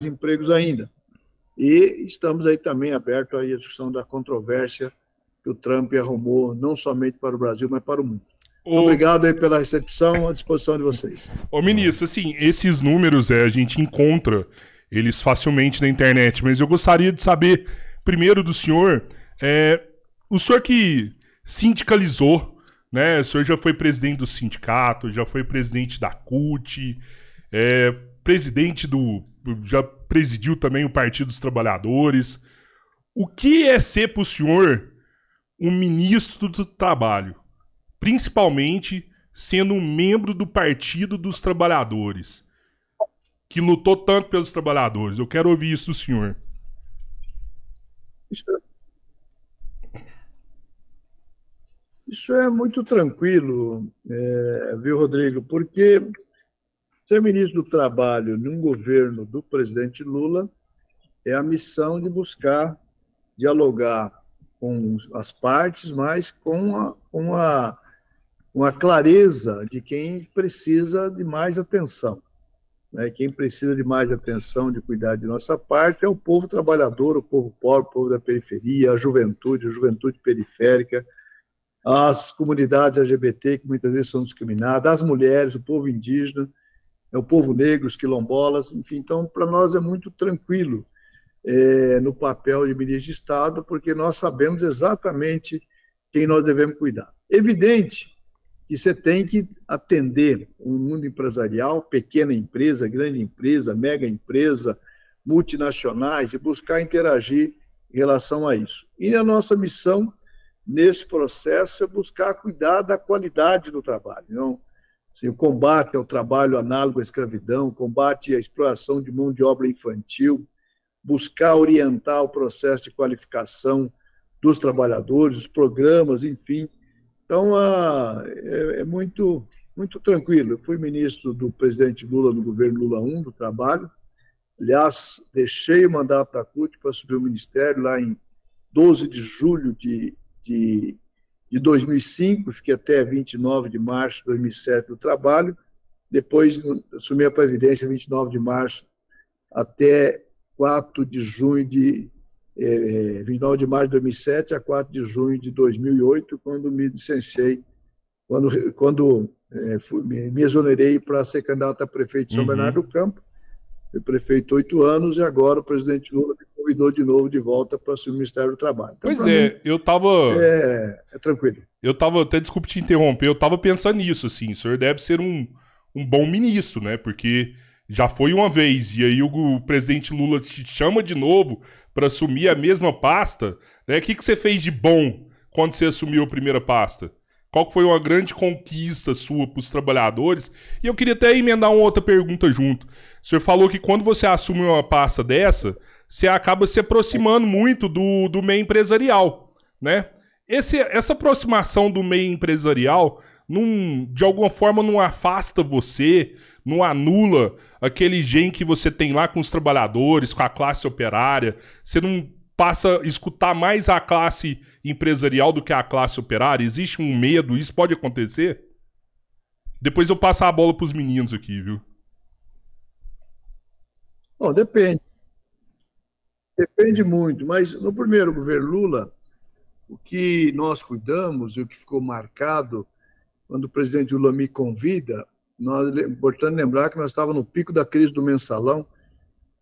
empregos ainda. E estamos aí também abertos à discussão da controvérsia que o Trump arrumou, não somente para o Brasil, mas para o mundo. Muito obrigado aí pela recepção, à disposição de vocês. Ô, ministro, assim, esses números a gente encontra eles facilmente na internet, mas eu gostaria de saber, primeiro do senhor, o senhor que sindicalizou, né? O senhor já foi presidente do sindicato, já foi presidente da CUT, já presidiu também o Partido dos Trabalhadores. O que é ser para o senhor um ministro do Trabalho? Principalmente sendo um membro do Partido dos Trabalhadores, que lutou tanto pelos trabalhadores. Eu quero ouvir isso do senhor. Isso é muito tranquilo, viu, Rodrigo? Porque ser ministro do Trabalho num governo do presidente Lula é a missão de buscar dialogar com as partes, mas com a clareza de quem precisa de mais atenção. Né? Quem precisa de mais atenção, de cuidar de nossa parte, é o povo trabalhador, o povo pobre, o povo da periferia, a juventude periférica, as comunidades LGBT, que muitas vezes são discriminadas, as mulheres, o povo indígena, o povo negro, os quilombolas, enfim. Então, para nós é muito tranquilo no papel de ministro de Estado, porque nós sabemos exatamente quem nós devemos cuidar. Evidente que você tem que atender o mundo empresarial, pequena empresa, grande empresa, mega empresa, multinacionais, e buscar interagir em relação a isso. E a nossa missão nesse processo é buscar cuidar da qualidade do trabalho. Não? Assim, o combate ao trabalho análogo à escravidão, o combate à exploração de mão de obra infantil, buscar orientar o processo de qualificação dos trabalhadores, os programas, enfim. Então, é muito tranquilo. Eu fui ministro do presidente Lula no governo Lula I, do Trabalho. Aliás, deixei o mandato da CUT para assumir o ministério lá em 12 de julho de 2005, fiquei até 29 de março de 2007 no Trabalho. Depois, assumi a Previdência 29 de março até 4 de junho 29 de março de 2007 a 4 de junho de 2008, quando me licenciei, quando me exonerei para ser candidato a prefeito de São Bernardo do Campo. Fui prefeito 8 anos e agora o presidente Lula me convidou de novo de volta para assumir o Ministério do Trabalho. Então, pois é, mim, eu tava... É tranquilo. Eu tava, até desculpe te interromper, eu tava pensando nisso, assim, o senhor deve ser um bom ministro, né, porque já foi uma vez, e aí o presidente Lula te chama de novo para assumir a mesma pasta, né? O que você fez de bom quando você assumiu a primeira pasta? Qual que foi uma grande conquista sua para os trabalhadores? E eu queria até emendar uma outra pergunta junto. O senhor falou que quando você assume uma pasta dessa, você acaba se aproximando muito do meio empresarial, né? Essa aproximação do meio empresarial, de alguma forma, não afasta você, não anula aquele gen que você tem lá com os trabalhadores, com a classe operária. Você não passa a escutar mais a classe empresarial do que a classe operária? Existe um medo? Isso pode acontecer? Depois eu passo a bola para os meninos aqui, viu? Bom, depende. Depende muito, mas no primeiro governo Lula, o que nós cuidamos e o que ficou marcado quando o presidente Lula me convida, é importante lembrar que nós estávamos no pico da crise do mensalão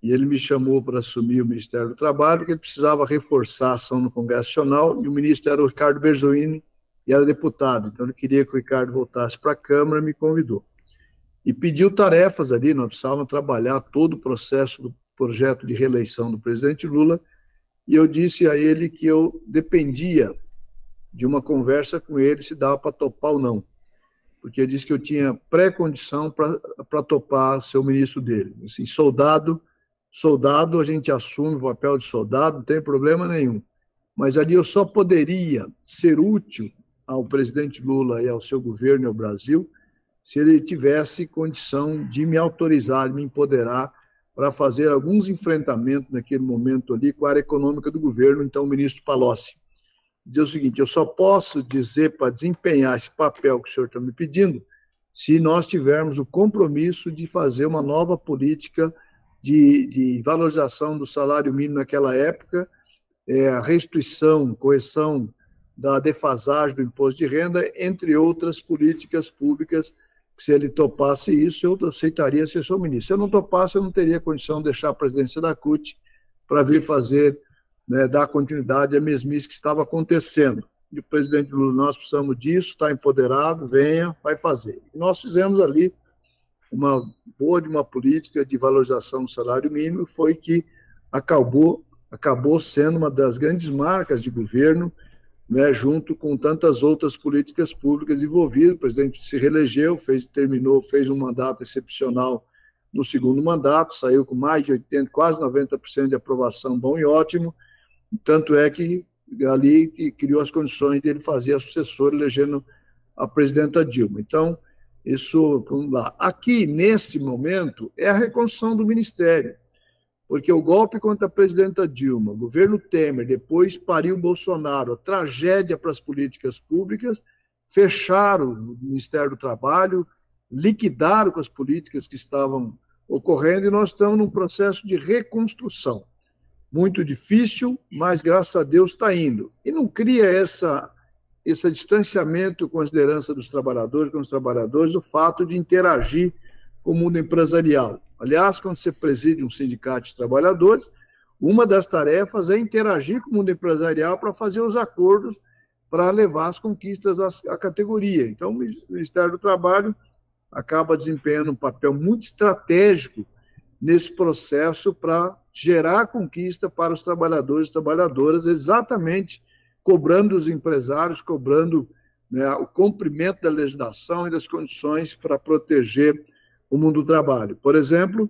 e ele me chamou para assumir o Ministério do Trabalho, porque ele precisava reforçar a ação no Congresso Nacional, e o ministro era o Ricardo Berzoini e era deputado, então ele queria que o Ricardo voltasse para a Câmara e me convidou. E pediu tarefas ali, nós precisávamos trabalhar todo o processo do projeto de reeleição do presidente Lula, e eu disse a ele que eu dependia de uma conversa com ele se dava para topar ou não, porque ele disse que eu tinha pré-condição para topar ser o ministro dele. Assim, soldado, a gente assume o papel de soldado, não tem problema nenhum. Mas ali eu só poderia ser útil ao presidente Lula e ao seu governo e ao Brasil se ele tivesse condição de me autorizar, de me empoderar para fazer alguns enfrentamentos naquele momento ali com a área econômica do governo, então o ministro Palocci. Diz o seguinte, eu só posso dizer para desempenhar esse papel que o senhor está me pedindo se nós tivermos o compromisso de fazer uma nova política de valorização do salário mínimo naquela época, a restituição, correção da defasagem do imposto de renda, entre outras políticas públicas, que se ele topasse isso, eu aceitaria ser seu ministro. Se eu não topasse, eu não teria condição de deixar a presidência da CUT para vir fazer, né, dar continuidade à mesmice que estava acontecendo. E o presidente Lula, nós precisamos disso, está empoderado, venha, vai fazer. E nós fizemos ali uma política de valorização do salário mínimo, foi que acabou sendo uma das grandes marcas de governo, né, junto com tantas outras políticas públicas envolvidas. O presidente se reelegeu, fez um mandato excepcional no segundo mandato, saiu com mais de 80%, quase 90% de aprovação, bom e ótimo, tanto é que ali criou as condições de ele fazer a sucessora, elegendo a presidenta Dilma. Então, isso, vamos lá. Aqui, neste momento, é a reconstrução do ministério, porque o golpe contra a presidenta Dilma, o governo Temer, depois pariu o Bolsonaro, a tragédia para as políticas públicas, fecharam o Ministério do Trabalho, liquidaram com as políticas que estavam ocorrendo, e nós estamos num processo de reconstrução. Muito difícil, mas graças a Deus está indo. E não cria esse distanciamento com a liderança dos trabalhadores, com os trabalhadores, o fato de interagir com o mundo empresarial. Aliás, quando você preside um sindicato de trabalhadores, uma das tarefas é interagir com o mundo empresarial para fazer os acordos para levar as conquistas à categoria. Então, o Ministério do Trabalho acaba desempenhando um papel muito estratégico nesse processo para gerar conquista para os trabalhadores e trabalhadoras, exatamente cobrando os empresários, cobrando, né, o cumprimento da legislação e das condições para proteger o mundo do trabalho. Por exemplo,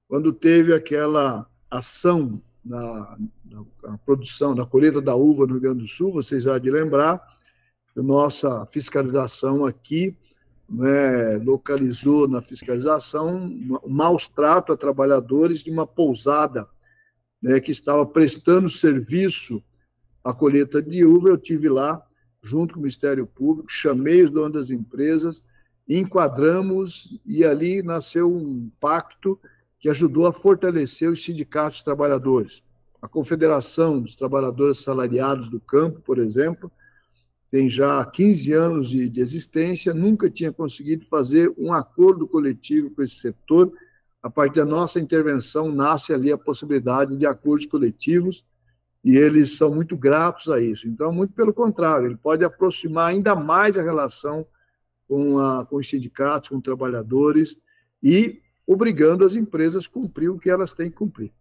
quando teve aquela ação na produção, na colheita da uva no Rio Grande do Sul, vocês há de lembrar, a nossa fiscalização aqui, né, localizou na fiscalização um maus trato a trabalhadores de uma pousada, né, que estava prestando serviço à colheita de uva. Eu estive lá, junto com o Ministério Público, chamei os donos das empresas, enquadramos, e ali nasceu um pacto que ajudou a fortalecer os sindicatos de trabalhadores. A Confederação dos Trabalhadores Assalariados do Campo, por exemplo, tem já 15 anos de existência, nunca tinha conseguido fazer um acordo coletivo com esse setor. A partir da nossa intervenção, nasce ali a possibilidade de acordos coletivos, e eles são muito gratos a isso. Então, muito pelo contrário, ele pode aproximar ainda mais a relação com os sindicatos, com os trabalhadores, e obrigando as empresas a cumprir o que elas têm que cumprir.